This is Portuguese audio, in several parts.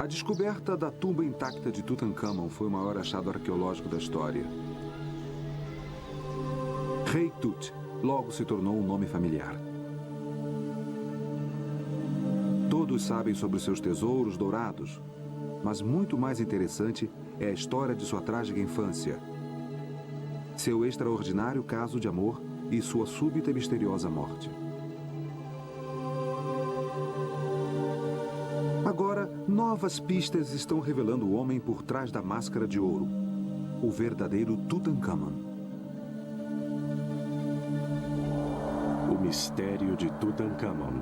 A descoberta da tumba intacta de Tutancâmon foi o maior achado arqueológico da história. Rei Tut logo se tornou um nome familiar. Todos sabem sobre seus tesouros dourados, mas muito mais interessante é a história de sua trágica infância, seu extraordinário caso de amor e sua súbita e misteriosa morte. Agora, novas pistas estão revelando o homem por trás da máscara de ouro, o verdadeiro Tutancâmon. O mistério de Tutancâmon.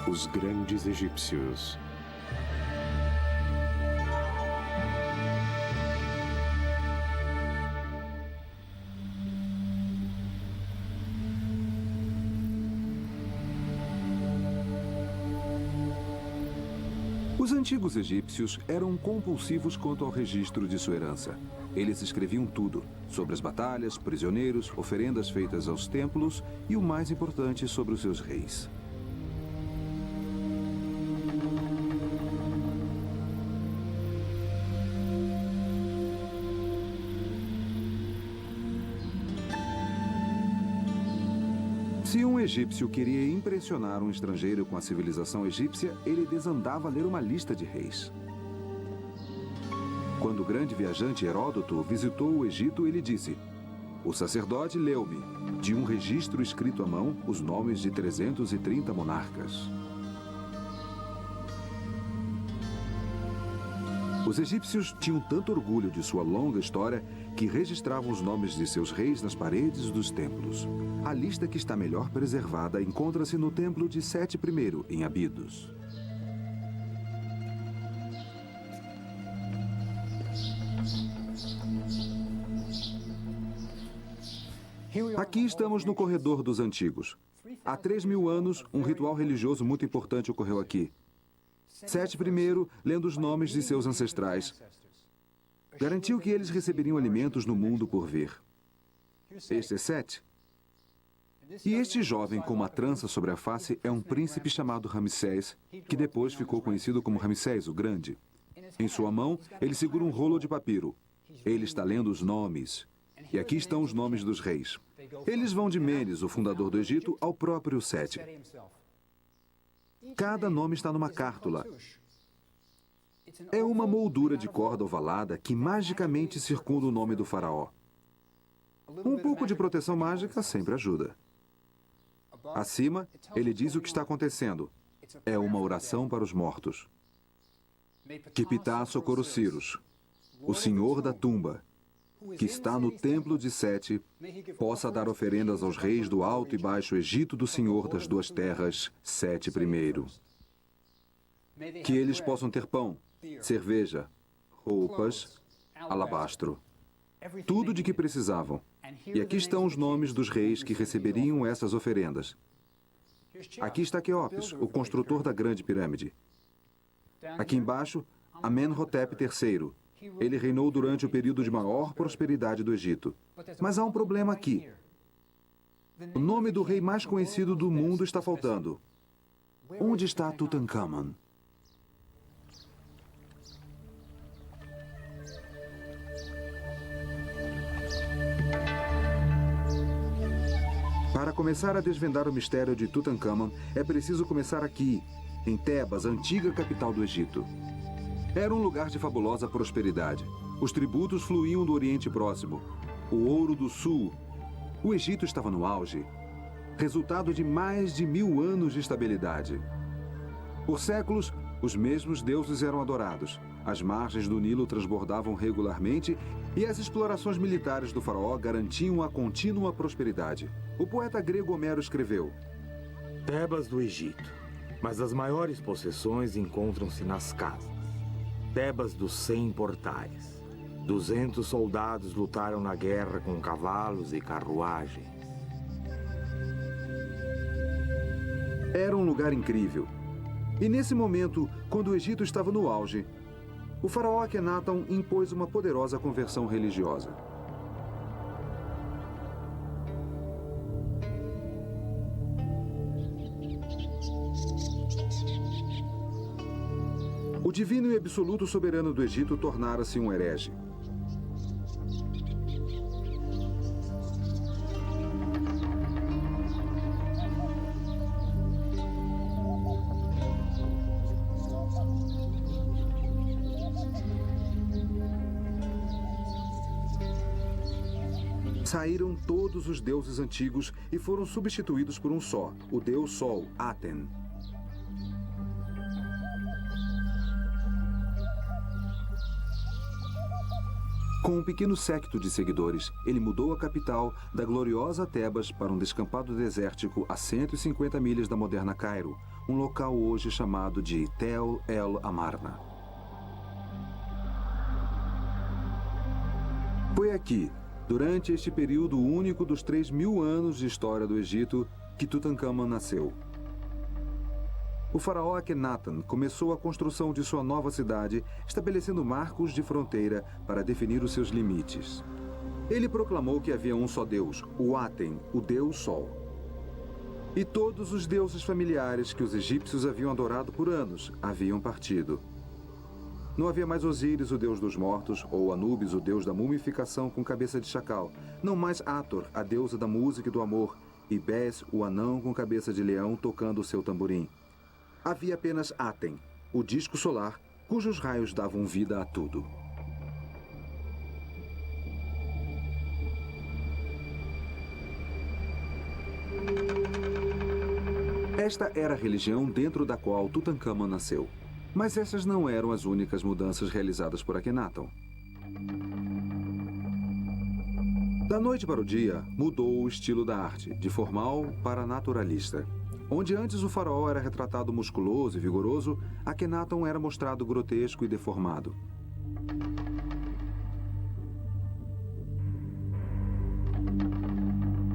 Os grandes egípcios. Os antigos egípcios eram compulsivos quanto ao registro de sua herança. Eles escreviam tudo, sobre as batalhas, prisioneiros, oferendas feitas aos templos e, o mais importante, sobre os seus reis. Se um egípcio queria impressionar um estrangeiro com a civilização egípcia, ele desandava a ler uma lista de reis. Quando o grande viajante Heródoto visitou o Egito, ele disse: "O sacerdote leu-me, de um registro escrito à mão, os nomes de 330 monarcas." Os egípcios tinham tanto orgulho de sua longa história que registravam os nomes de seus reis nas paredes dos templos. A lista que está melhor preservada encontra-se no templo de Sete I, em Abidos. Aqui estamos no corredor dos antigos. Há 3.000 anos, um ritual religioso muito importante ocorreu aqui. Sete I, lendo os nomes de seus ancestrais, garantiu que eles receberiam alimentos no mundo por vir. Este é Sete. E este jovem com uma trança sobre a face é um príncipe chamado Ramsés, que depois ficou conhecido como Ramsés o Grande. Em sua mão, ele segura um rolo de papiro. Ele está lendo os nomes. E aqui estão os nomes dos reis. Eles vão de Menes, o fundador do Egito, ao próprio Sete. Cada nome está numa cártula. É uma moldura de corda ovalada que magicamente circunda o nome do faraó. Um pouco de proteção mágica sempre ajuda. Acima, ele diz o que está acontecendo. É uma oração para os mortos. Kiptah Socorro-Cyrus, o senhor da tumba, que está no templo de Sete, possa dar oferendas aos reis do Alto e Baixo Egito do Senhor das Duas Terras, Sete I. Que eles possam ter pão, cerveja, roupas, alabastro, tudo de que precisavam. E aqui estão os nomes dos reis que receberiam essas oferendas. Aqui está Quéops, o construtor da Grande Pirâmide. Aqui embaixo, Amenhotep III. Ele reinou durante o período de maior prosperidade do Egito. Mas há um problema aqui. O nome do rei mais conhecido do mundo está faltando. Onde está Tutancâmon? Para começar a desvendar o mistério de Tutancâmon, é preciso começar aqui, em Tebas, a antiga capital do Egito. Era um lugar de fabulosa prosperidade. Os tributos fluíam do Oriente Próximo. O ouro do Sul. O Egito estava no auge. Resultado de mais de 1000 anos de estabilidade. Por séculos, os mesmos deuses eram adorados. As margens do Nilo transbordavam regularmente e as explorações militares do faraó garantiam a contínua prosperidade. O poeta grego Homero escreveu: Tebas do Egito, mas as maiores possessões encontram-se nas casas. Tebas dos 100 portais. 200 soldados lutaram na guerra com cavalos e carruagens. Era um lugar incrível. E nesse momento, quando o Egito estava no auge, o faraó Akenaton impôs uma poderosa conversão religiosa. O divino e absoluto soberano do Egito tornara-se um herege. Saíram todos os deuses antigos e foram substituídos por um só, o deus Sol, Aten. Com um pequeno séquito de seguidores, ele mudou a capital da gloriosa Tebas para um descampado desértico a 150 milhas da moderna Cairo, um local hoje chamado de Tel El Amarna. Foi aqui, durante este período único dos 3.000 anos de história do Egito, que Tutankhamon nasceu. O faraó Akhenaten começou a construção de sua nova cidade, estabelecendo marcos de fronteira para definir os seus limites. Ele proclamou que havia um só Deus, o Aten, o Deus Sol. E todos os deuses familiares que os egípcios haviam adorado por anos haviam partido. Não havia mais Osíris, o deus dos mortos, ou Anubis, o deus da mumificação com cabeça de chacal. Não mais Hathor, a deusa da música e do amor, e Bes, o anão com cabeça de leão tocando o seu tamborim. Havia apenas Aten, o disco solar, cujos raios davam vida a tudo. Esta era a religião dentro da qual Tutankhamon nasceu. Mas essas não eram as únicas mudanças realizadas por Akhenaton. Da noite para o dia, mudou o estilo da arte, de formal para naturalista. Onde antes o faraó era retratado musculoso e vigoroso, Akhenaton era mostrado grotesco e deformado.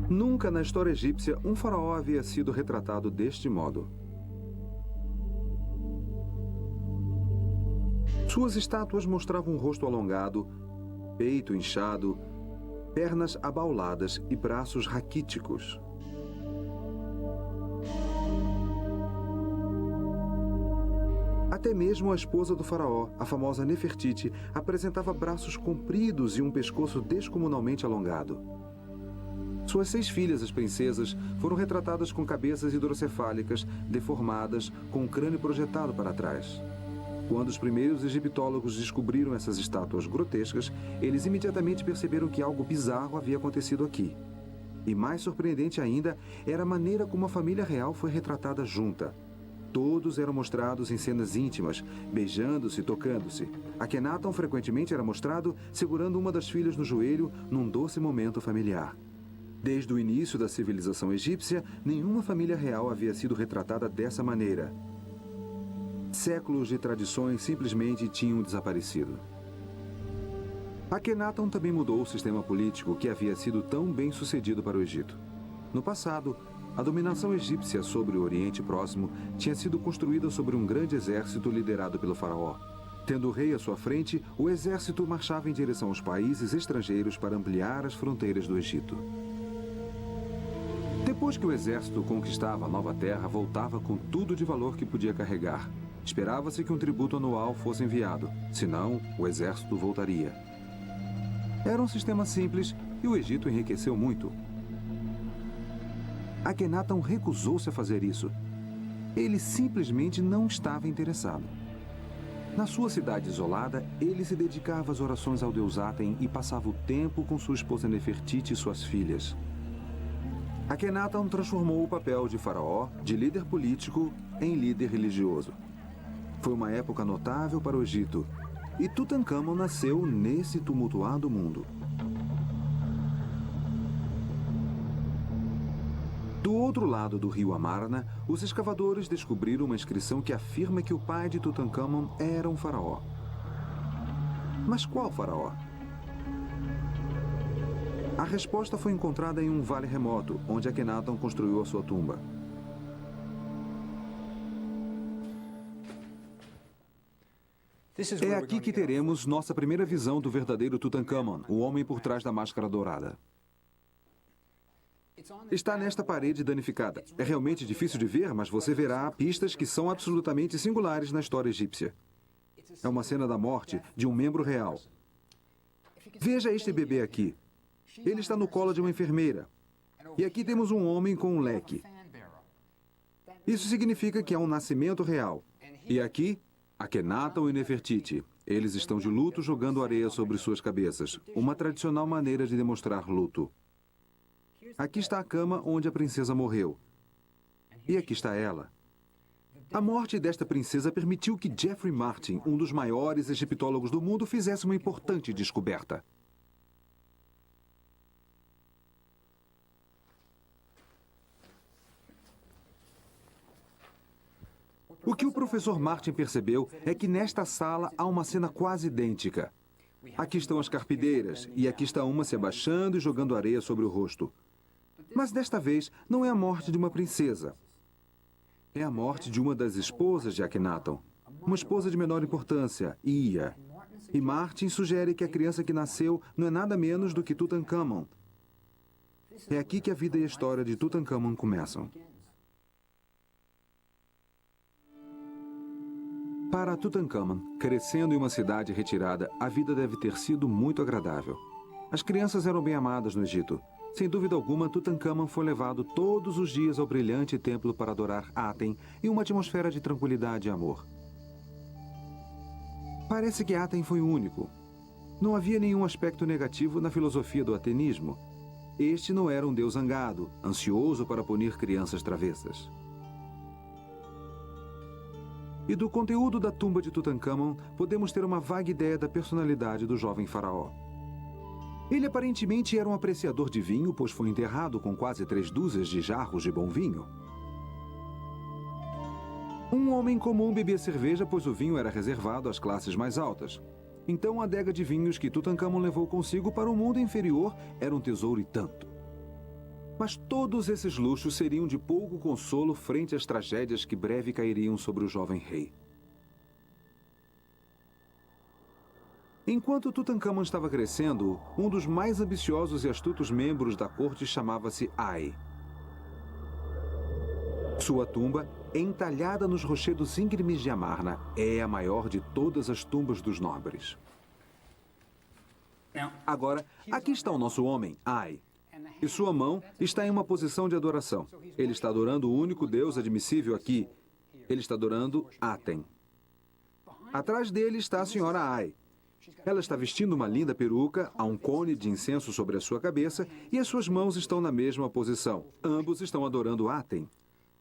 Nunca na história egípcia um faraó havia sido retratado deste modo. Suas estátuas mostravam um rosto alongado, peito inchado, pernas abauladas e braços raquíticos. Até mesmo a esposa do faraó, a famosa Nefertiti, apresentava braços compridos e um pescoço descomunalmente alongado. Suas 6 filhas, as princesas, foram retratadas com cabeças hidrocefálicas, deformadas, com o crânio projetado para trás. Quando os primeiros egiptólogos descobriram essas estátuas grotescas, eles imediatamente perceberam que algo bizarro havia acontecido aqui. E mais surpreendente ainda era a maneira como a família real foi retratada junta. Todos eram mostrados em cenas íntimas, beijando-se e tocando-se. Akhenaton frequentemente era mostrado segurando uma das filhas no joelho num doce momento familiar. Desde o início da civilização egípcia, nenhuma família real havia sido retratada dessa maneira. Séculos de tradições simplesmente tinham desaparecido. Akhenaton também mudou o sistema político que havia sido tão bem sucedido para o Egito. No passado, a dominação egípcia sobre o Oriente Próximo tinha sido construída sobre um grande exército liderado pelo faraó. Tendo o rei à sua frente, o exército marchava em direção aos países estrangeiros para ampliar as fronteiras do Egito. Depois que o exército conquistava a nova terra, voltava com tudo de valor que podia carregar. Esperava-se que um tributo anual fosse enviado, senão o exército voltaria. Era um sistema simples e o Egito enriqueceu muito. Akhenaton recusou-se a fazer isso. Ele simplesmente não estava interessado. Na sua cidade isolada, ele se dedicava às orações ao deus Aten e passava o tempo com sua esposa Nefertiti e suas filhas. Akhenaton transformou o papel de faraó, de líder político, em líder religioso. Foi uma época notável para o Egito, e Tutankhamon nasceu nesse tumultuado mundo. Do outro lado do rio Amarna, os escavadores descobriram uma inscrição que afirma que o pai de Tutankhamon era um faraó. Mas qual faraó? A resposta foi encontrada em um vale remoto, onde Akhenaton construiu a sua tumba. É aqui que teremos nossa primeira visão do verdadeiro Tutankhamon, o homem por trás da máscara dourada. Está nesta parede danificada. É realmente difícil de ver, mas você verá pistas que são absolutamente singulares na história egípcia. É uma cena da morte de um membro real. Veja este bebê aqui. Ele está no colo de uma enfermeira. E aqui temos um homem com um leque. Isso significa que há um nascimento real. E aqui, Akhenaton e Nefertiti. Eles estão de luto jogando areia sobre suas cabeças. Uma tradicional maneira de demonstrar luto. Aqui está a cama onde a princesa morreu. E aqui está ela. A morte desta princesa permitiu que Jeffrey Martin, um dos maiores egiptólogos do mundo, fizesse uma importante descoberta. O que o professor Martin percebeu é que nesta sala há uma cena quase idêntica. Aqui estão as carpideiras, e aqui está uma se abaixando e jogando areia sobre o rosto. Mas desta vez não é a morte de uma princesa. É a morte de uma das esposas de Akhenaton. Uma esposa de menor importância, Ia. E Martin sugere que a criança que nasceu não é nada menos do que Tutankhamon. É aqui que a vida e a história de Tutankhamon começam. Para Tutankhamon, crescendo em uma cidade retirada, a vida deve ter sido muito agradável. As crianças eram bem amadas no Egito. Sem dúvida alguma, Tutankhamon foi levado todos os dias ao brilhante templo para adorar Aten em uma atmosfera de tranquilidade e amor. Parece que Aten foi o único. Não havia nenhum aspecto negativo na filosofia do atenismo. Este não era um deus zangado, ansioso para punir crianças travessas. E do conteúdo da tumba de Tutankhamon, podemos ter uma vaga ideia da personalidade do jovem faraó. Ele aparentemente era um apreciador de vinho, pois foi enterrado com quase 3 dúzias de jarros de bom vinho. Um homem comum bebia cerveja, pois o vinho era reservado às classes mais altas. Então a adega de vinhos que Tutankhamon levou consigo para o mundo inferior era um tesouro e tanto. Mas todos esses luxos seriam de pouco consolo frente às tragédias que breve cairiam sobre o jovem rei. Enquanto Tutankhamon estava crescendo, um dos mais ambiciosos e astutos membros da corte chamava-se Ai. Sua tumba, entalhada nos rochedos íngremes de Amarna, é a maior de todas as tumbas dos nobres. Agora, aqui está o nosso homem, Ai. E sua mão está em uma posição de adoração. Ele está adorando o único Deus admissível aqui. Ele está adorando Aten. Atrás dele está a senhora Ai. Ela está vestindo uma linda peruca, há um cone de incenso sobre a sua cabeça e as suas mãos estão na mesma posição. Ambos estão adorando Aten.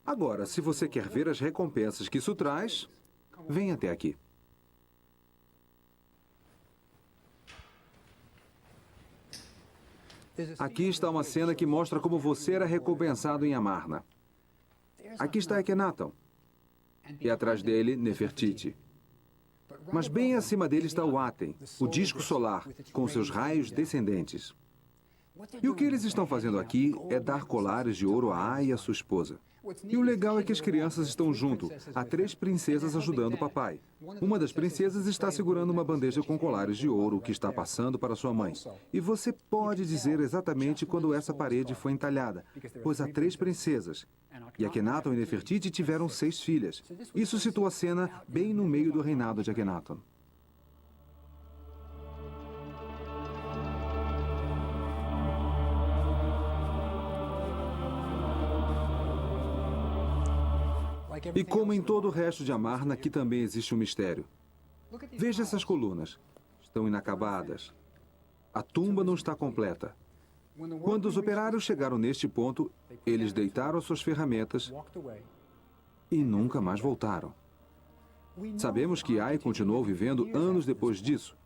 Agora, se você quer ver as recompensas que isso traz, venha até aqui. Aqui está uma cena que mostra como você era recompensado em Amarna. Aqui está Akhenaton. E atrás dele, Nefertiti. Mas bem acima dele está o Aten, o disco solar, com seus raios descendentes. E o que eles estão fazendo aqui é dar colares de ouro a Ai e a sua esposa. E o legal é que as crianças estão junto. Há 3 princesas ajudando o papai. Uma das princesas está segurando uma bandeja com colares de ouro que está passando para sua mãe. E você pode dizer exatamente quando essa parede foi entalhada, pois há 3 princesas. E Akhenaton e Nefertiti tiveram 6 filhas. Isso situa a cena bem no meio do reinado de Akhenaton. E como em todo o resto de Amarna, aqui também existe um mistério. Veja essas colunas. Estão inacabadas. A tumba não está completa. Quando os operários chegaram neste ponto, eles deitaram as suas ferramentas e nunca mais voltaram. Sabemos que Ai continuou vivendo anos depois disso.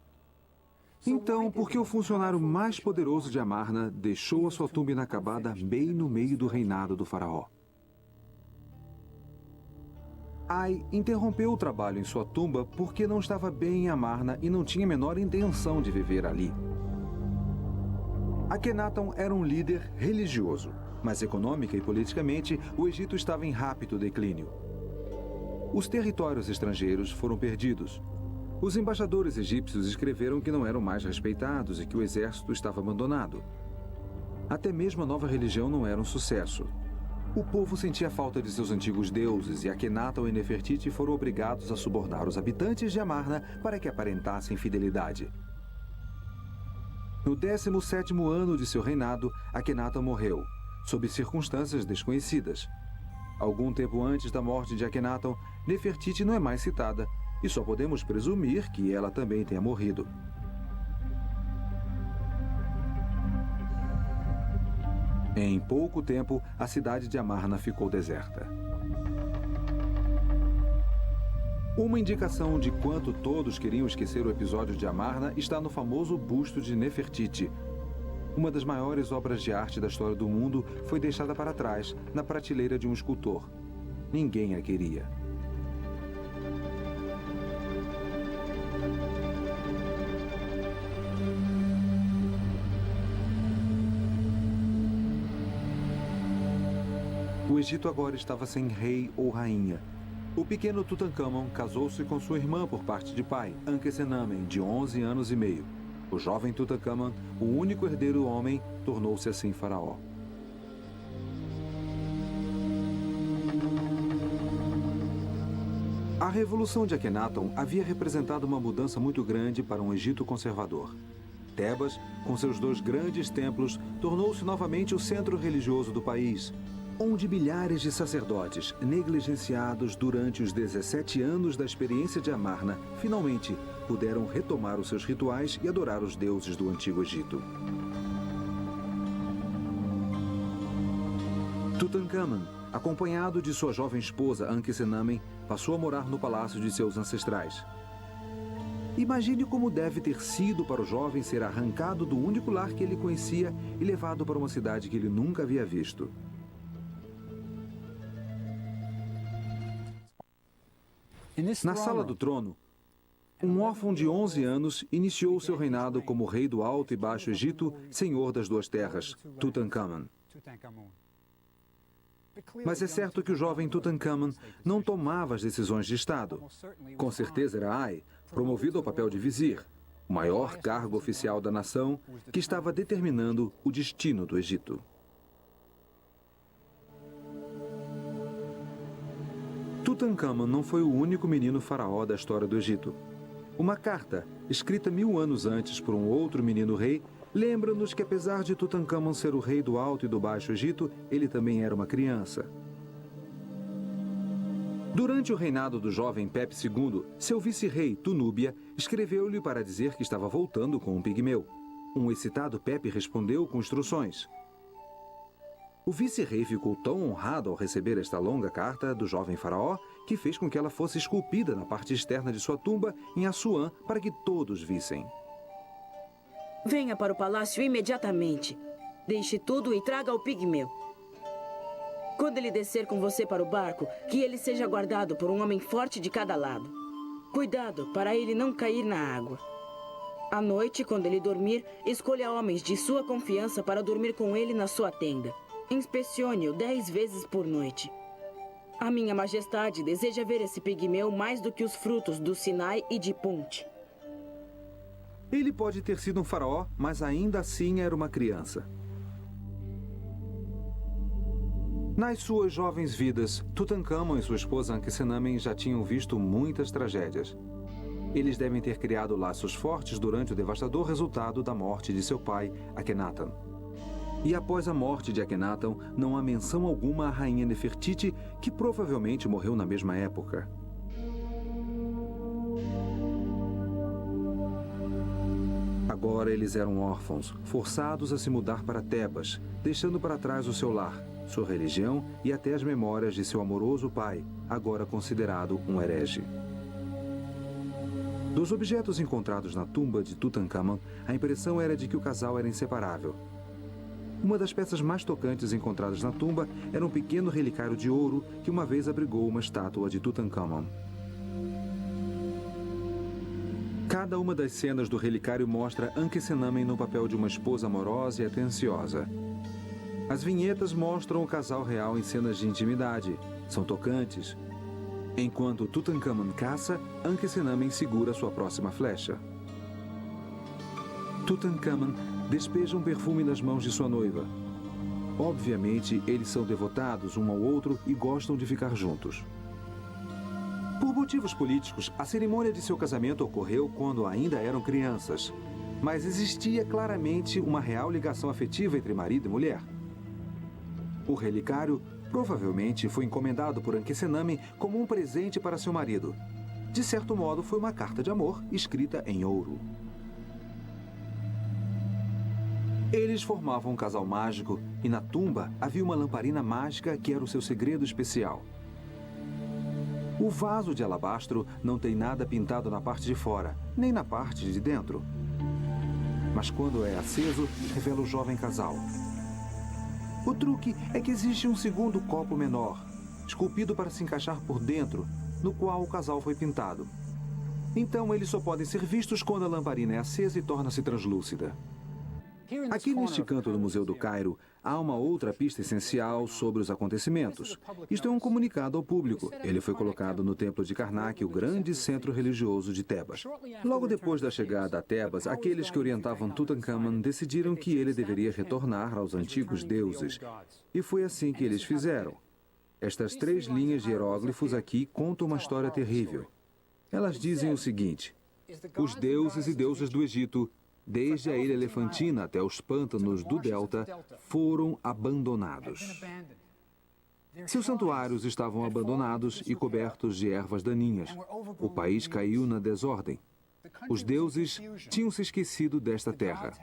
Então, por que o funcionário mais poderoso de Amarna deixou a sua tumba inacabada bem no meio do reinado do faraó? Ai interrompeu o trabalho em sua tumba porque não estava bem em Amarna e não tinha a menor intenção de viver ali. Akhenaton era um líder religioso, mas econômica e politicamente o Egito estava em rápido declínio. Os territórios estrangeiros foram perdidos. Os embaixadores egípcios escreveram que não eram mais respeitados e que o exército estava abandonado. Até mesmo a nova religião não era um sucesso. O povo sentia falta de seus antigos deuses e Akhenaton e Nefertiti foram obrigados a subornar os habitantes de Amarna para que aparentassem fidelidade. No 17º ano de seu reinado, Akhenaton morreu, sob circunstâncias desconhecidas. Algum tempo antes da morte de Akhenaton, Nefertiti não é mais citada, e só podemos presumir que ela também tenha morrido. Em pouco tempo, a cidade de Amarna ficou deserta. Uma indicação de quanto todos queriam esquecer o episódio de Amarna está no famoso busto de Nefertiti. Uma das maiores obras de arte da história do mundo foi deixada para trás, na prateleira de um escultor. Ninguém a queria. O Egito agora estava sem rei ou rainha. O pequeno Tutankhamon casou-se com sua irmã por parte de pai, Ankhesenamen, de 11 anos e meio. O jovem Tutankhamon, o único herdeiro homem, tornou-se assim faraó. A Revolução de Akhenaton havia representado uma mudança muito grande para um Egito conservador. Tebas, com seus 2 grandes templos, tornou-se novamente o centro religioso do país, onde milhares de sacerdotes, negligenciados durante os 17 anos da experiência de Amarna, finalmente puderam retomar os seus rituais e adorar os deuses do Antigo Egito. Tutankhamon, acompanhado de sua jovem esposa Ankhesenamen, passou a morar no palácio de seus ancestrais. Imagine como deve ter sido para o jovem ser arrancado do único lar que ele conhecia e levado para uma cidade que ele nunca havia visto. Na sala do trono, um órfão de 11 anos iniciou seu reinado como rei do Alto e Baixo Egito, senhor das 2 terras, Tutankhamon. Mas é certo que o jovem Tutankhamon não tomava as decisões de Estado. Com certeza era Ai, promovido ao papel de vizir, o maior cargo oficial da nação, que estava determinando o destino do Egito. Tutankhamon não foi o único menino faraó da história do Egito. Uma carta, escrita 1000 anos antes por um outro menino rei, lembra-nos que apesar de Tutankhamon ser o rei do Alto e do Baixo Egito, ele também era uma criança. Durante o reinado do jovem Pepe II, seu vice-rei, Tunúbia, escreveu-lhe para dizer que estava voltando com um pigmeu. Um excitado Pepe respondeu com instruções. O vice-rei ficou tão honrado ao receber esta longa carta do jovem faraó que fez com que ela fosse esculpida na parte externa de sua tumba em Assuã para que todos vissem. Venha para o palácio imediatamente. Deixe tudo e traga o pigmeu. Quando ele descer com você para o barco, que ele seja guardado por um homem forte de cada lado. Cuidado para ele não cair na água. À noite, quando ele dormir, escolha homens de sua confiança para dormir com ele na sua tenda. Inspecione-o 10 vezes por noite. A minha majestade deseja ver esse pigmeu mais do que os frutos do Sinai e de Punt. Ele pode ter sido um faraó, mas ainda assim era uma criança. Nas suas jovens vidas, Tutankhamon e sua esposa Ankhesenamen já tinham visto muitas tragédias. Eles devem ter criado laços fortes durante o devastador resultado da morte de seu pai, Akhenaton. E após a morte de Akhenaton, não há menção alguma à rainha Nefertiti, que provavelmente morreu na mesma época. Agora eles eram órfãos, forçados a se mudar para Tebas, deixando para trás o seu lar, sua religião e até as memórias de seu amoroso pai, agora considerado um herege. Dos objetos encontrados na tumba de Tutankhamon, a impressão era de que o casal era inseparável. Uma das peças mais tocantes encontradas na tumba era um pequeno relicário de ouro que uma vez abrigou uma estátua de Tutankhamon. Cada uma das cenas do relicário mostra Ankhesenamen no papel de uma esposa amorosa e atenciosa. As vinhetas mostram o casal real em cenas de intimidade. São tocantes. Enquanto Tutankhamun caça, Ankhesenamen segura sua próxima flecha. Tutankhamun despeja um perfume nas mãos de sua noiva. Obviamente, eles são devotados um ao outro e gostam de ficar juntos. Por motivos políticos, a cerimônia de seu casamento ocorreu quando ainda eram crianças. Mas existia claramente uma real ligação afetiva entre marido e mulher. O relicário provavelmente foi encomendado por Ankhesenamen como um presente para seu marido. De certo modo, foi uma carta de amor escrita em ouro. Eles formavam um casal mágico e na tumba havia uma lamparina mágica que era o seu segredo especial. O vaso de alabastro não tem nada pintado na parte de fora, nem na parte de dentro. Mas quando é aceso, revela o jovem casal. O truque é que existe um segundo copo menor, esculpido para se encaixar por dentro, no qual o casal foi pintado. Então eles só podem ser vistos quando a lamparina é acesa e torna-se translúcida. Aqui neste canto do Museu do Cairo, há uma outra pista essencial sobre os acontecimentos. Isto é um comunicado ao público. Ele foi colocado no Templo de Karnak, o grande centro religioso de Tebas. Logo depois da chegada a Tebas, aqueles que orientavam Tutankhamun decidiram que ele deveria retornar aos antigos deuses. E foi assim que eles fizeram. Estas 3 linhas de hieróglifos aqui contam uma história terrível. Elas dizem o seguinte: os deuses e deusas do Egito, desde a ilha Elefantina até os pântanos do Delta, foram abandonados. Seus santuários estavam abandonados e cobertos de ervas daninhas. O país caiu na desordem. Os deuses tinham se esquecido desta terra.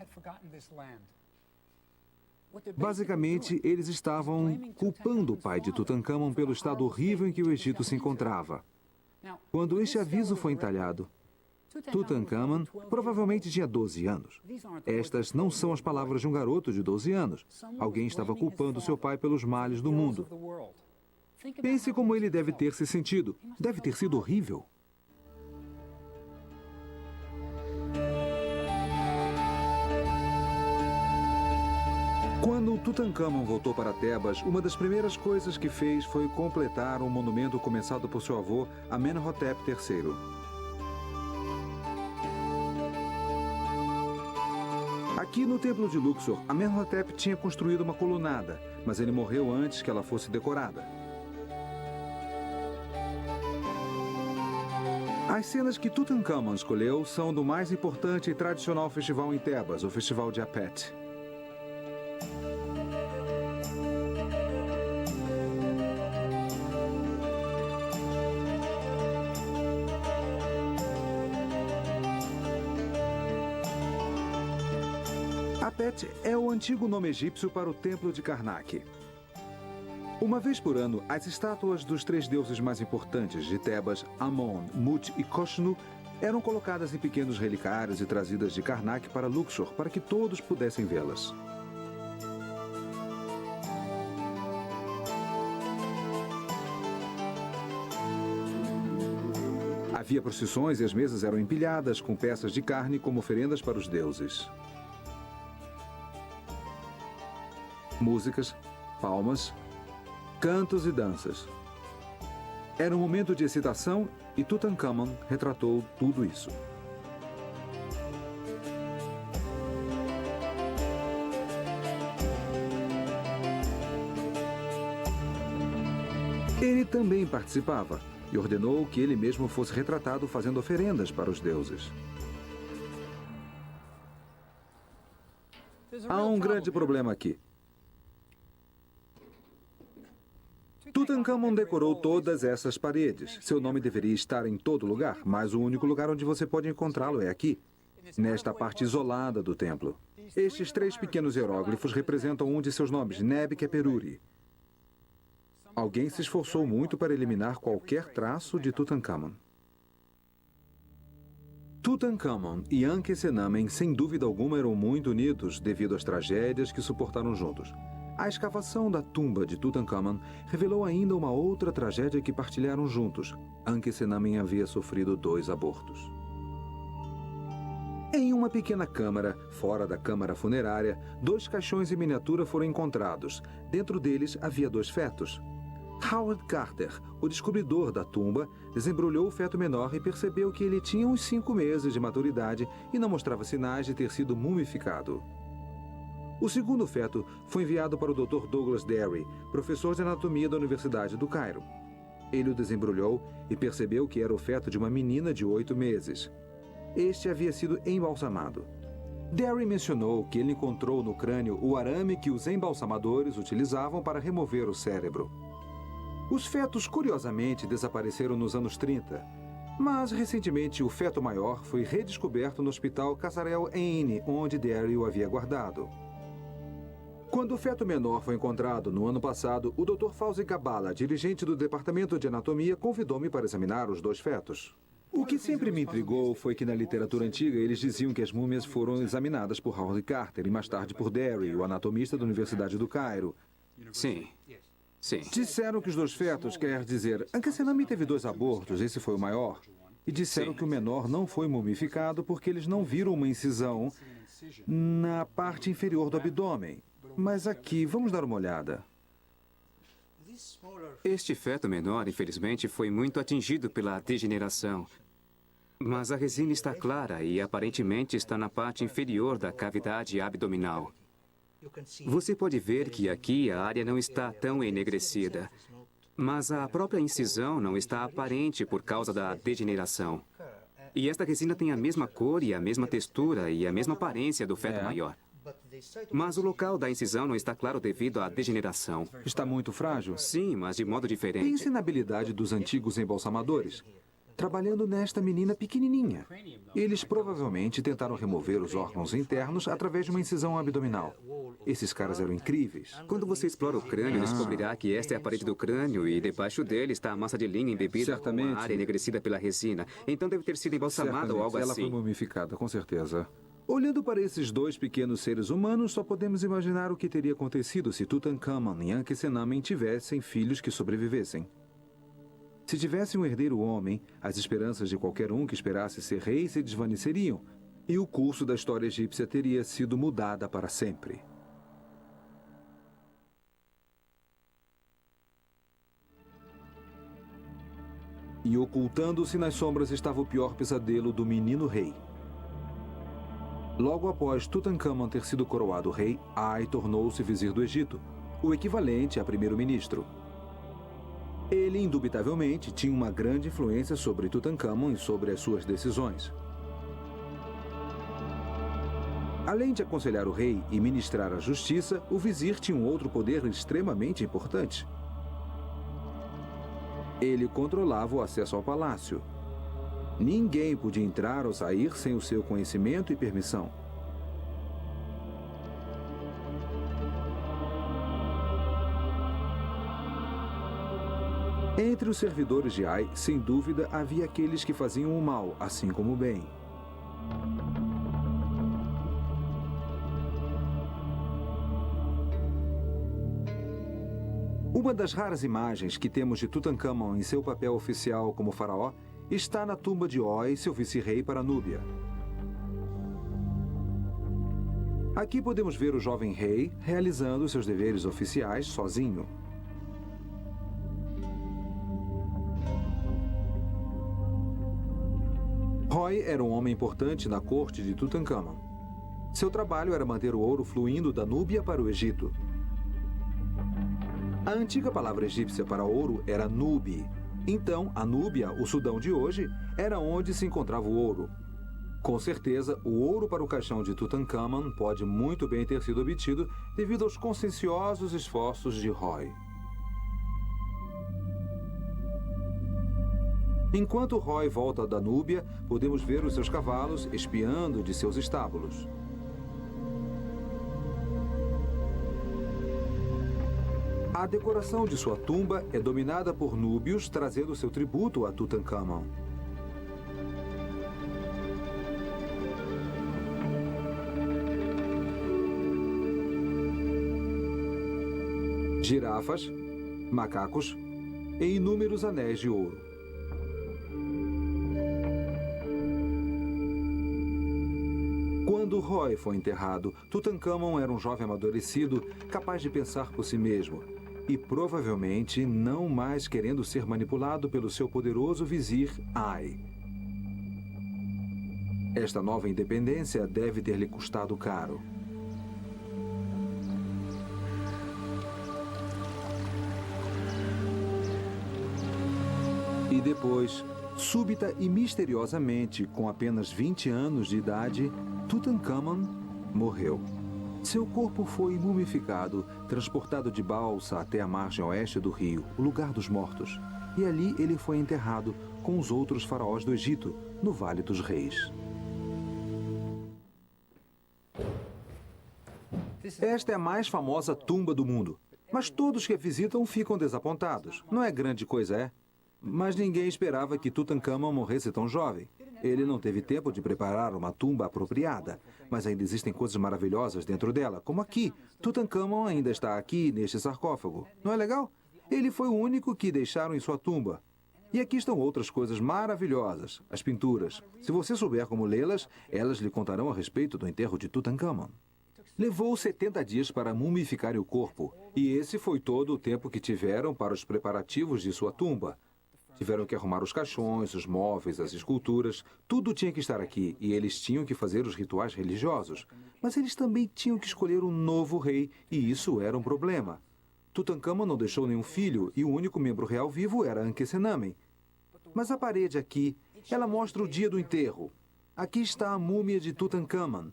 Basicamente, eles estavam culpando o pai de Tutankhamun pelo estado horrível em que o Egito se encontrava. Quando este aviso foi entalhado, Tutankhamun provavelmente tinha 12 anos. Estas não são as palavras de um garoto de 12 anos. Alguém estava culpando seu pai pelos males do mundo. Pense como ele deve ter se sentido. Deve ter sido horrível. Quando Tutankhamun voltou para Tebas, uma das primeiras coisas que fez foi completar um monumento começado por seu avô, Amenhotep III. Aqui no Templo de Luxor, Amenhotep tinha construído uma colunada, mas ele morreu antes que ela fosse decorada. As cenas que Tutankhamun escolheu são do mais importante e tradicional festival em Tebas, o Festival de Apet. Apet é o antigo nome egípcio para o Templo de Karnak. Uma vez por ano, as estátuas dos 3 deuses mais importantes de Tebas, Amon, Mut e Koshnu, eram colocadas em pequenos relicários e trazidas de Karnak para Luxor para que todos pudessem vê-las. Havia procissões e as mesas eram empilhadas com peças de carne como oferendas para os deuses. Músicas, palmas, cantos e danças. Era um momento de excitação e Tutankhamun retratou tudo isso. Ele também participava e ordenou que ele mesmo fosse retratado fazendo oferendas para os deuses. Há um grande problema aqui. Tutankhamun decorou todas essas paredes. Seu nome deveria estar em todo lugar, mas o único lugar onde você pode encontrá-lo é aqui, nesta parte isolada do templo. Estes 3 pequenos hieróglifos representam um de seus nomes, Neb-Keperuri. Alguém se esforçou muito para eliminar qualquer traço de Tutankhamun. Tutankhamun e Ankhesenamen, sem dúvida alguma, eram muito unidos devido às tragédias que suportaram juntos. A escavação da tumba de Tutankhamun revelou ainda uma outra tragédia que partilharam juntos. Ankhesenamen havia sofrido 2 abortos. Em uma pequena câmara, fora da câmara funerária, 2 caixões em miniatura foram encontrados. Dentro deles havia 2 fetos. Howard Carter, o descobridor da tumba, desembrulhou o feto menor e percebeu que ele tinha uns 5 meses de maturidade e não mostrava sinais de ter sido mumificado. O segundo feto foi enviado para o Dr. Douglas Derry, professor de anatomia da Universidade do Cairo. Ele o desembrulhou e percebeu que era o feto de uma menina de 8 meses. Este havia sido embalsamado. Derry mencionou que ele encontrou no crânio o arame que os embalsamadores utilizavam para remover o cérebro. Os fetos, curiosamente, desapareceram nos anos 30, mas recentemente o feto maior foi redescoberto no Hospital Kasarel Ain, onde Derry o havia guardado. Quando o feto menor foi encontrado no ano passado, o Dr. Fauzi Gabala, dirigente do Departamento de Anatomia, convidou-me para examinar os 2 fetos. O que sempre me intrigou foi que na literatura antiga eles diziam que as múmias foram examinadas por Howard Carter e mais tarde por Derry, o anatomista da Universidade do Cairo. Sim. Sim. Disseram que os 2 fetos, quer dizer, Ankhesenami teve 2 abortos, esse foi o maior. E disseram Sim. que o menor não foi mumificado porque eles não viram uma incisão na parte inferior do abdômen. Mas aqui, vamos dar uma olhada. Este feto menor, infelizmente, foi muito atingido pela degeneração. Mas a resina está clara e aparentemente está na parte inferior da cavidade abdominal. Você pode ver que aqui a área não está tão enegrecida, mas a própria incisão não está aparente por causa da degeneração. E esta resina tem a mesma cor e a mesma textura e a mesma aparência do feto maior. Mas o local da incisão não está claro devido à degeneração. Está muito frágil? Sim, mas de modo diferente. Pense na habilidade dos antigos embalsamadores, trabalhando nesta menina pequenininha. Eles provavelmente tentaram remover os órgãos internos através de uma incisão abdominal. Esses caras eram incríveis. Quando você explora o crânio, descobrirá que esta é a parede do crânio e debaixo dele está a massa de linha embebida com Certamente. a área enegrecida pela resina. Então deve ter sido embalsamada ou algo Ela foi assim. mumificada, com certeza. Olhando para esses 2 pequenos seres humanos, só podemos imaginar o que teria acontecido se Tutankhamon e Ankhesenamen tivessem filhos que sobrevivessem. Se tivesse um herdeiro homem, as esperanças de qualquer um que esperasse ser rei se desvaneceriam, e o curso da história egípcia teria sido mudada para sempre. E ocultando-se nas sombras estava o pior pesadelo do menino rei. Logo após Tutankhamon ter sido coroado rei, Ai tornou-se vizir do Egito, o equivalente a primeiro-ministro. Ele, indubitavelmente, tinha uma grande influência sobre Tutankhamon e sobre as suas decisões. Além de aconselhar o rei e ministrar a justiça, o vizir tinha um outro poder extremamente importante. Ele controlava o acesso ao palácio. Ninguém podia entrar ou sair sem o seu conhecimento e permissão. Entre os servidores de Ai, sem dúvida, havia aqueles que faziam o mal, assim como o bem. Uma das raras imagens que temos de Tutankhamon em seu papel oficial como faraó está na tumba de Oi, seu vice-rei para Núbia. Aqui podemos ver o jovem rei realizando seus deveres oficiais sozinho. Roy era um homem importante na corte de Tutankhamon. Seu trabalho era manter o ouro fluindo da Núbia para o Egito. A antiga palavra egípcia para ouro era Nubi. Então, a Núbia, o Sudão de hoje, era onde se encontrava o ouro. Com certeza, o ouro para o caixão de Tutankhamon pode muito bem ter sido obtido devido aos conscienciosos esforços de Roy. Enquanto Roy volta da Núbia, podemos ver os seus cavalos espiando de seus estábulos. A decoração de sua tumba é dominada por núbios, trazendo seu tributo a Tutankhamon. Girafas, macacos e inúmeros anéis de ouro. Quando Roy foi enterrado, Tutankhamon era um jovem amadurecido, capaz de pensar por si mesmo. e provavelmente não mais querendo ser manipulado pelo seu poderoso vizir Ai. Esta nova independência deve ter lhe custado caro. E depois, súbita e misteriosamente, com apenas 20 anos de idade, Tutankhamon morreu. Seu corpo foi mumificado, transportado de balsa até a margem oeste do rio, o lugar dos mortos. E ali ele foi enterrado com os outros faraós do Egito, no Vale dos Reis. Esta é a mais famosa tumba do mundo. Mas todos que a visitam ficam desapontados. Não é grande coisa, é? Mas ninguém esperava que Tutankhamon morresse tão jovem. Ele não teve tempo de preparar uma tumba apropriada. Mas ainda existem coisas maravilhosas dentro dela, como aqui. Tutankhamon ainda está aqui, neste sarcófago. Não é legal? Ele foi o único que deixaram em sua tumba. E aqui estão outras coisas maravilhosas, as pinturas. Se você souber como lê-las, elas lhe contarão a respeito do enterro de Tutankhamon. Levou 70 dias para mumificar o corpo, e esse foi todo o tempo que tiveram para os preparativos de sua tumba. Tiveram que arrumar os caixões, os móveis, as esculturas, tudo tinha que estar aqui, e eles tinham que fazer os rituais religiosos. Mas eles também tinham que escolher um novo rei, e isso era um problema. Tutankhamon não deixou nenhum filho, e o único membro real vivo era Ankhesenamen. Mas a parede aqui, ela mostra o dia do enterro. Aqui está a múmia de Tutankhamon.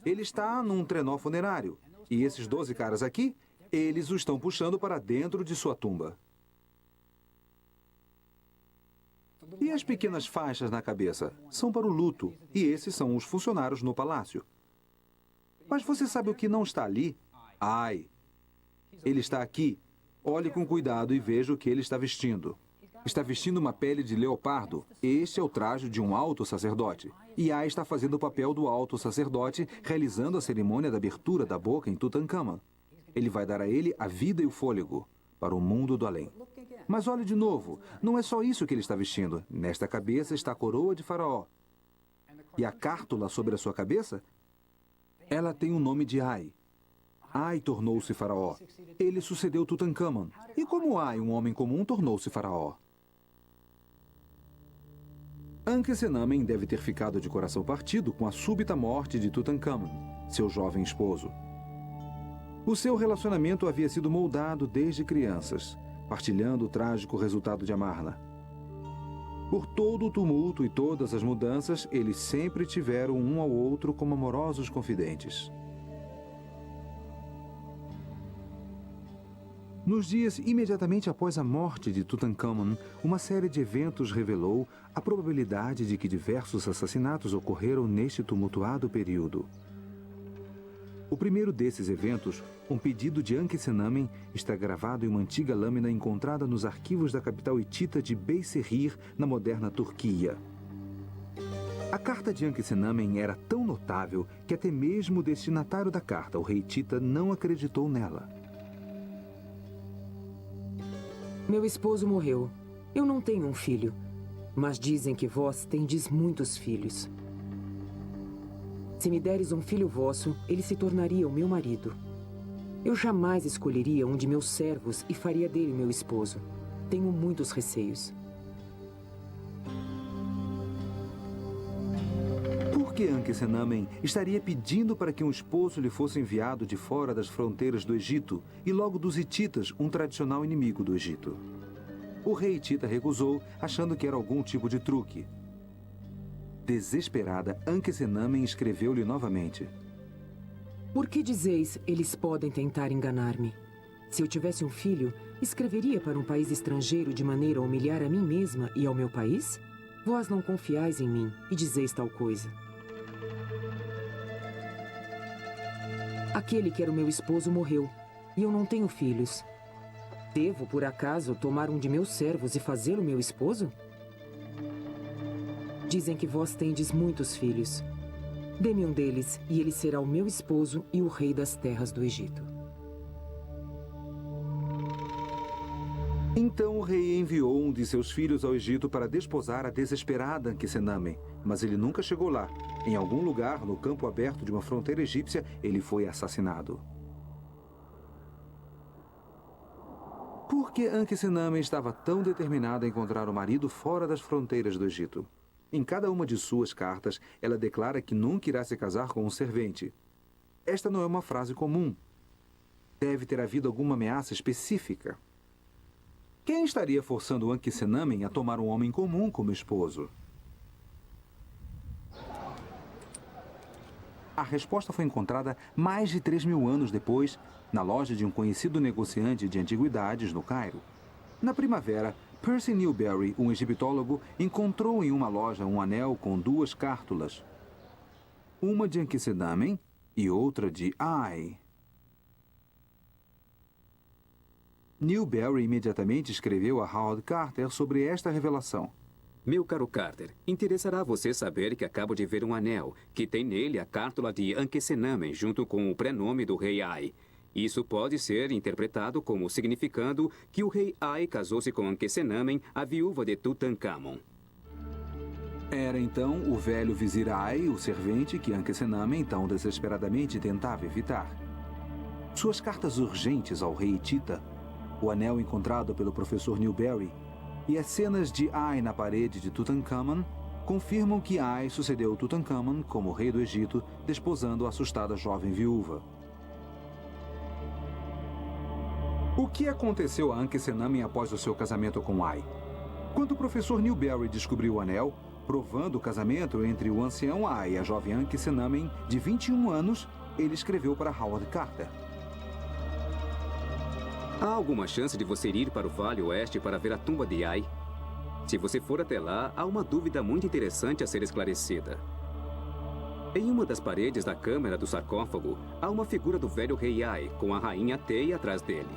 Ele está num trenó funerário. E esses 12 caras aqui, eles o estão puxando para dentro de sua tumba. E as pequenas faixas na cabeça são para o luto, e esses são os funcionários no palácio. Mas você sabe o que não está ali? Ai! Ele está aqui. Olhe com cuidado e veja o que ele está vestindo. Está vestindo uma pele de leopardo. Este é o traje de um alto sacerdote. E Ai está fazendo o papel do alto sacerdote, realizando a cerimônia da abertura da boca em Tutankhamon. Ele vai dar a ele a vida e o fôlego para o mundo do além. Mas olhe de novo, não é só isso que ele está vestindo. Nesta cabeça está a coroa de Faraó. E a cártula sobre a sua cabeça? Ela tem o nome de Ai. Ai tornou-se Faraó. Ele sucedeu Tutankhamon. E como Ai, um homem comum, tornou-se Faraó? Ankhesenamen deve ter ficado de coração partido com a súbita morte de Tutankhamon, seu jovem esposo. O seu relacionamento havia sido moldado desde crianças, partilhando o trágico resultado de Amarna. Por todo o tumulto e todas as mudanças, eles sempre tiveram um ao outro como amorosos confidentes. Nos dias imediatamente após a morte de Tutankhamon, uma série de eventos revelou a probabilidade de que diversos assassinatos ocorreram neste tumultuado período. O primeiro desses eventos, um pedido de Ankhesenamen, está gravado em uma antiga lâmina encontrada nos arquivos da capital hitita de Beyserrir, na moderna Turquia. A carta de Ankhesenamen era tão notável que até mesmo o destinatário da carta, o rei Tita, não acreditou nela. Meu esposo morreu. Eu não tenho um filho, mas dizem que vós tendes muitos filhos. Se me deres um filho vosso, ele se tornaria o meu marido. Eu jamais escolheria um de meus servos e faria dele meu esposo. Tenho muitos receios. Por que Ankhesenamen estaria pedindo para que um esposo lhe fosse enviado de fora das fronteiras do Egito e logo dos hititas, um tradicional inimigo do Egito? O rei hitita recusou, achando que era algum tipo de truque. Desesperada, Ankhesenamen escreveu-lhe novamente. Por que dizeis, eles podem tentar enganar-me? Se eu tivesse um filho, escreveria para um país estrangeiro de maneira a humilhar a mim mesma e ao meu país? Vós não confiais em mim e dizeis tal coisa. Aquele que era o meu esposo morreu, e eu não tenho filhos. Devo, por acaso, tomar um de meus servos e fazê-lo meu esposo? Dizem que vós tendes muitos filhos. Dê-me um deles, e ele será o meu esposo e o rei das terras do Egito. Então o rei enviou um de seus filhos ao Egito para desposar a desesperada Ankhesenamen, mas ele nunca chegou lá. Em algum lugar, no campo aberto de uma fronteira egípcia, ele foi assassinado. Por que Ankhesenamen estava tão determinada a encontrar o marido fora das fronteiras do Egito? Em cada uma de suas cartas, ela declara que nunca irá se casar com um servente. Esta não é uma frase comum. Deve ter havido alguma ameaça específica. Quem estaria forçando Ankhesenamen a tomar um homem comum como esposo? A resposta foi encontrada mais de 3.000 anos depois, na loja de um conhecido negociante de antiguidades no Cairo. Na primavera, Percy Newberry, um egiptólogo, encontrou em uma loja um anel com 2 cártulas. Uma de Ankhesenamen e outra de Ai. Newberry imediatamente escreveu a Howard Carter sobre esta revelação. Meu caro Carter, interessará você saber que acabo de ver um anel, que tem nele a cártula de Ankhesenamen junto com o prenome do rei Ai. Isso pode ser interpretado como significando que o rei Ai casou-se com Ankhesenamen, a viúva de Tutankhamon. Era então o velho vizir Ai, o servente que Ankhesenamen tão desesperadamente tentava evitar. Suas cartas urgentes ao rei Hitita, o anel encontrado pelo professor Newberry e as cenas de Ai na parede de Tutankhamon confirmam que Ai sucedeu Tutankhamon como rei do Egito, desposando a assustada jovem viúva. O que aconteceu a Ankhesenamen após o seu casamento com Ai? Quando o professor Newberry descobriu o anel, provando o casamento entre o ancião Ai e a jovem Ankhesenamen, de 21 anos, ele escreveu para Howard Carter. Há alguma chance de você ir para o Vale Oeste para ver a tumba de Ai? Se você for até lá, há uma dúvida muito interessante a ser esclarecida. Em uma das paredes da câmara do sarcófago, há uma figura do velho rei Ai, com a rainha Tei atrás dele.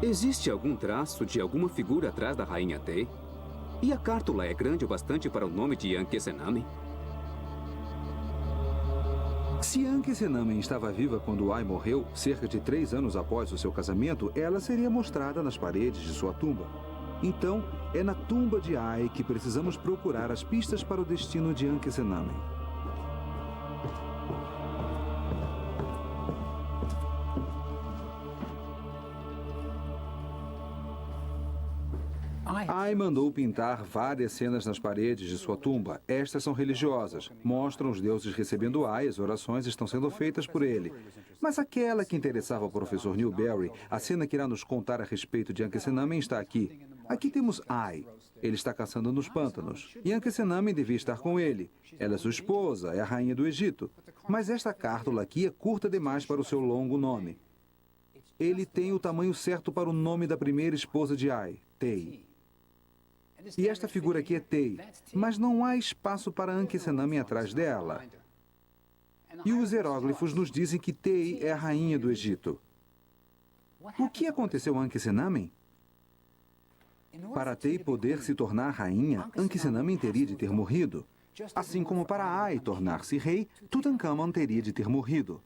Existe algum traço de alguma figura atrás da rainha Tei? E a cártula é grande o bastante para o nome de Ankhesenamen? Se Ankhesenamen estava viva quando Ai morreu, cerca de 3 anos após o seu casamento, ela seria mostrada nas paredes de sua tumba. Então, é na tumba de Ai que precisamos procurar as pistas para o destino de Ankhesenamen. Ai mandou pintar várias cenas nas paredes de sua tumba. Estas são religiosas. Mostram os deuses recebendo Ai, as orações estão sendo feitas por ele. Mas aquela que interessava ao professor Newberry, a cena que irá nos contar a respeito de Ankhesenamen está aqui. Aqui temos Ai. Ele está caçando nos pântanos. E Ankhesenamen devia estar com ele. Ela é sua esposa, é a rainha do Egito. Mas esta cártula aqui é curta demais para o seu longo nome. Ele tem o tamanho certo para o nome da primeira esposa de Ai, Tei. E esta figura aqui é Tei, mas não há espaço para Ankhesenamen atrás dela. E os hieróglifos nos dizem que Tei é a rainha do Egito. O que aconteceu a Ankhesenamen? Para Tei poder se tornar rainha, Ankhesenamen teria de ter morrido. Assim como para Ai tornar-se rei, Tutankhamon teria de ter morrido.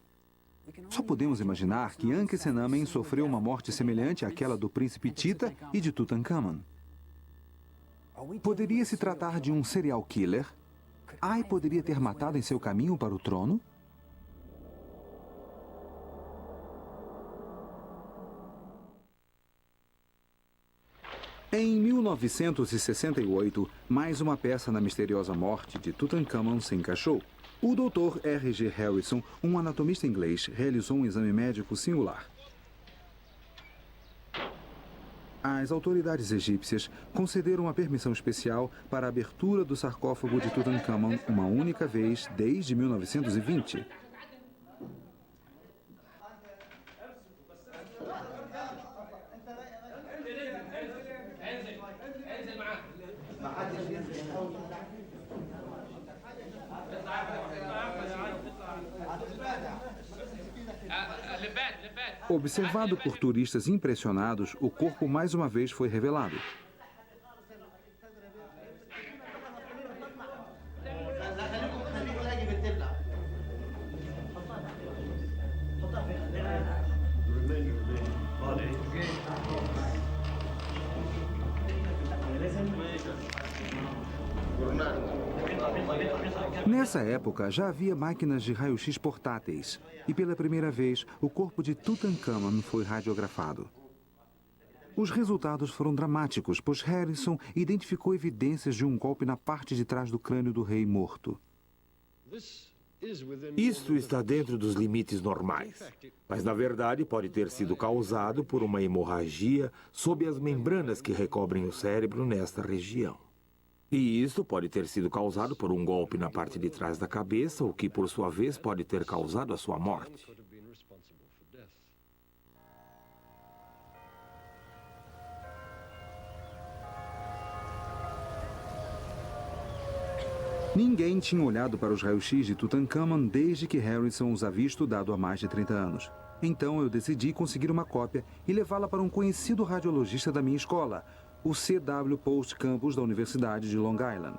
Só podemos imaginar que Ankhesenamen sofreu uma morte semelhante àquela do príncipe Tita e de Tutankhamon. Poderia se tratar de um serial killer? Ai poderia ter matado em seu caminho para o trono? Em 1968, mais uma peça na misteriosa morte de Tutankhamon se encaixou. O Dr. R.G. Harrison, um anatomista inglês, realizou um exame médico singular. As autoridades egípcias concederam uma permissão especial para a abertura do sarcófago de Tutankhamon uma única vez desde 1920. Observado por turistas impressionados, o corpo mais uma vez foi revelado. Nessa época, já havia máquinas de raio-x portáteis e, pela primeira vez, o corpo de Tutankhamon foi radiografado. Os resultados foram dramáticos, pois Harrison identificou evidências de um golpe na parte de trás do crânio do rei morto. Isto está dentro dos limites normais, mas na verdade pode ter sido causado por uma hemorragia sob as membranas que recobrem o cérebro nesta região. E isto pode ter sido causado por um golpe na parte de trás da cabeça, o que por sua vez pode ter causado a sua morte. Ninguém tinha olhado para os raios-x de Tutankhamon desde que Harrison os havia estudado há mais de 30 anos. Então eu decidi conseguir uma cópia e levá-la para um conhecido radiologista da minha escola, o C.W. Post Campus da Universidade de Long Island.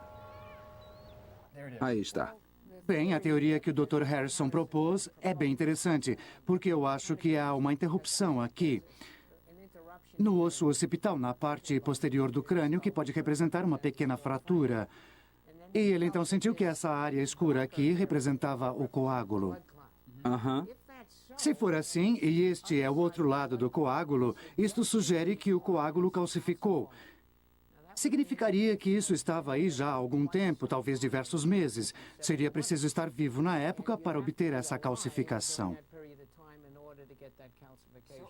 Aí está. Bem, a teoria que o Dr. Harrison propôs é bem interessante, porque eu acho que há uma interrupção aqui no osso occipital, na parte posterior do crânio, que pode representar uma pequena fratura. E ele então sentiu que essa área escura aqui representava o coágulo. Aham. Se for assim, e este é o outro lado do coágulo, isto sugere que o coágulo calcificou. Significaria que isso estava aí já há algum tempo, talvez diversos meses. Seria preciso estar vivo na época para obter essa calcificação.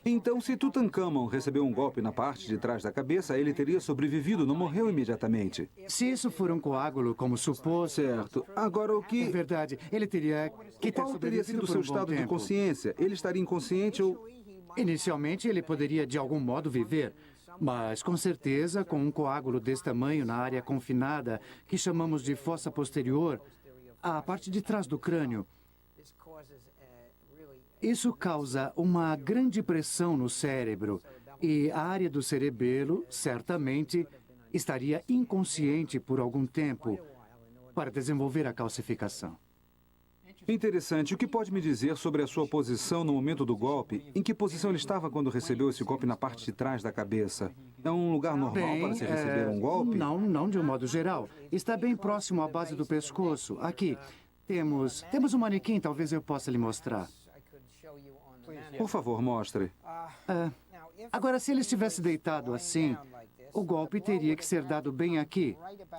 Então, se Tutankhamon recebeu um golpe na parte de trás da cabeça, ele teria sobrevivido, não morreu imediatamente. Se isso for um coágulo, como supôs... Certo. Agora, o É que... verdade, ele teria que ter Qual teria sido sobrevivido o por seu um bom estado de tempo. consciência? Ele estaria inconsciente ou... Inicialmente, ele poderia de algum modo viver, mas com certeza, com um coágulo desse tamanho na área confinada, que chamamos de fossa posterior, a parte de trás do crânio, isso causa uma grande pressão no cérebro e a área do cerebelo, certamente, estaria inconsciente por algum tempo para desenvolver a calcificação. Interessante. O que pode me dizer sobre a sua posição no momento do golpe? Em que posição ele estava quando recebeu esse golpe na parte de trás da cabeça? É um lugar normal para se receber um golpe? Não de um modo geral. Está bem próximo à base do pescoço. Aqui, temos um manequim, talvez eu possa lhe mostrar. Por favor, mostre. Agora, se ele estivesse deitado assim, o golpe teria que ser dado bem aqui,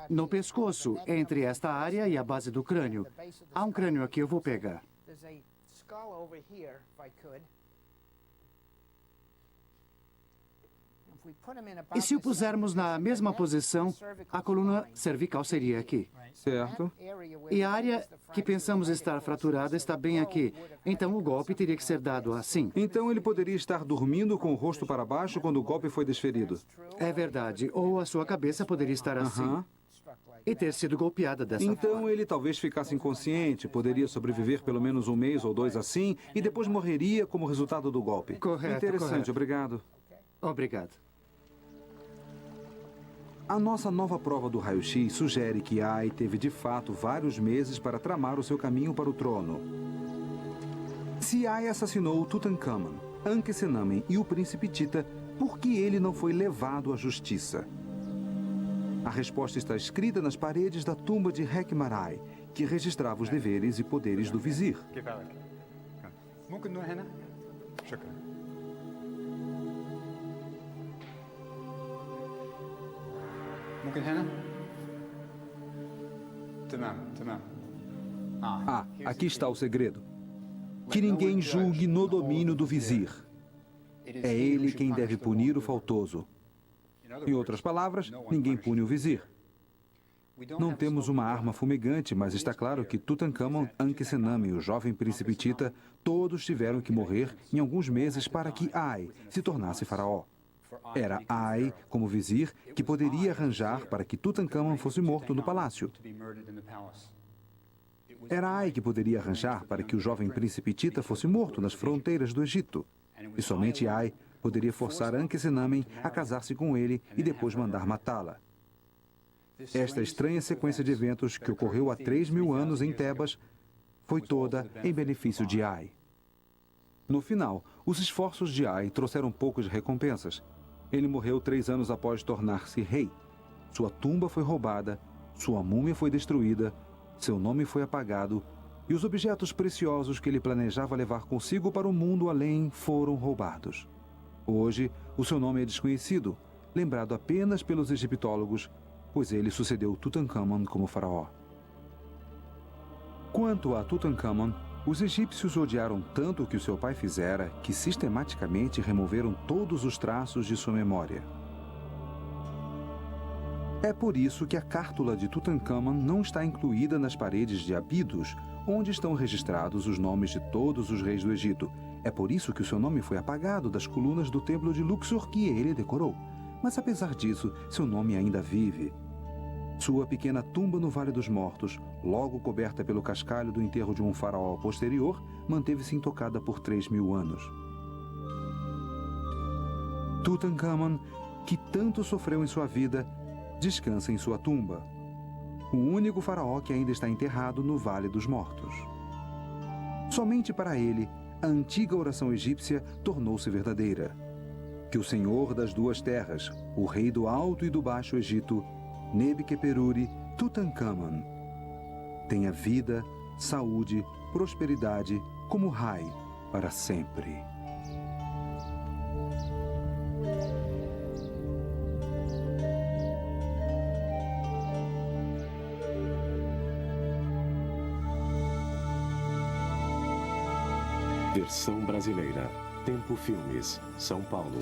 no pescoço, entre esta área e a base do crânio. Há um crânio aqui, eu vou pegar. E se o pusermos na mesma posição, a coluna cervical seria aqui. Certo. E a área que pensamos estar fraturada está bem aqui. Então o golpe teria que ser dado assim. Então ele poderia estar dormindo com o rosto para baixo quando o golpe foi desferido. É verdade. Ou a sua cabeça poderia estar assim. E ter sido golpeada dessa forma. Então ele talvez ficasse inconsciente, poderia sobreviver pelo menos um mês ou dois assim, e depois morreria como resultado do golpe. Correto, Interessante, correto. obrigado. Obrigado. A nossa nova prova do raio-x sugere que Ai teve de fato vários meses para tramar o seu caminho para o trono. Se Ai assassinou Tutankhamon, Ankhesenamen e o príncipe Tita, por que ele não foi levado à justiça? A resposta está escrita nas paredes da tumba de Hekmarai, que registrava os deveres e poderes do vizir. ممكن نروح هنا؟ شكرا. ممكن هنا؟ تمام. Ah, aqui está o segredo. Que ninguém julgue no domínio do vizir. É ele quem deve punir o faltoso. Em outras palavras, ninguém pune o vizir. Não temos uma arma fumegante, mas está claro que Tutankhamon, Ankhesenamen e o jovem príncipe Tita todos tiveram que morrer em alguns meses para que Ai se tornasse faraó. Era Ai, como vizir, que poderia arranjar para que Tutankhamon fosse morto no palácio. Era Ai que poderia arranjar para que o jovem príncipe Tita fosse morto nas fronteiras do Egito. E somente Ai poderia forçar Ankhesenamen a casar-se com ele e depois mandar matá-la. Esta estranha sequência de eventos que ocorreu há 3.000 anos em Tebas foi toda em benefício de Ai. No final, os esforços de Ai trouxeram poucas recompensas. Ele morreu 3 anos após tornar-se rei. Sua tumba foi roubada, sua múmia foi destruída, seu nome foi apagado e os objetos preciosos que ele planejava levar consigo para o mundo além foram roubados. Hoje, o seu nome é desconhecido, lembrado apenas pelos egiptólogos, pois ele sucedeu Tutankhamon como faraó. Quanto a Tutankhamon, os egípcios odiaram tanto o que o seu pai fizera que sistematicamente removeram todos os traços de sua memória. É por isso que a cártula de Tutankhamon não está incluída nas paredes de Abidos, onde estão registrados os nomes de todos os reis do Egito. É por isso que o seu nome foi apagado das colunas do templo de Luxor que ele decorou. Mas apesar disso, seu nome ainda vive. Sua pequena tumba no Vale dos Mortos, logo coberta pelo cascalho do enterro de um faraó posterior, manteve-se intocada por 3.000 anos. Tutankhamon, que tanto sofreu em sua vida, descansa em sua tumba. O único faraó que ainda está enterrado no Vale dos Mortos. Somente para ele, a antiga oração egípcia tornou-se verdadeira. Que o Senhor das duas terras, o rei do Alto e do Baixo Egito, Nebiqueperuri Tutankhamon, tenha vida, saúde, prosperidade como Rai para sempre. Versão brasileira. Tempo Filmes, São Paulo.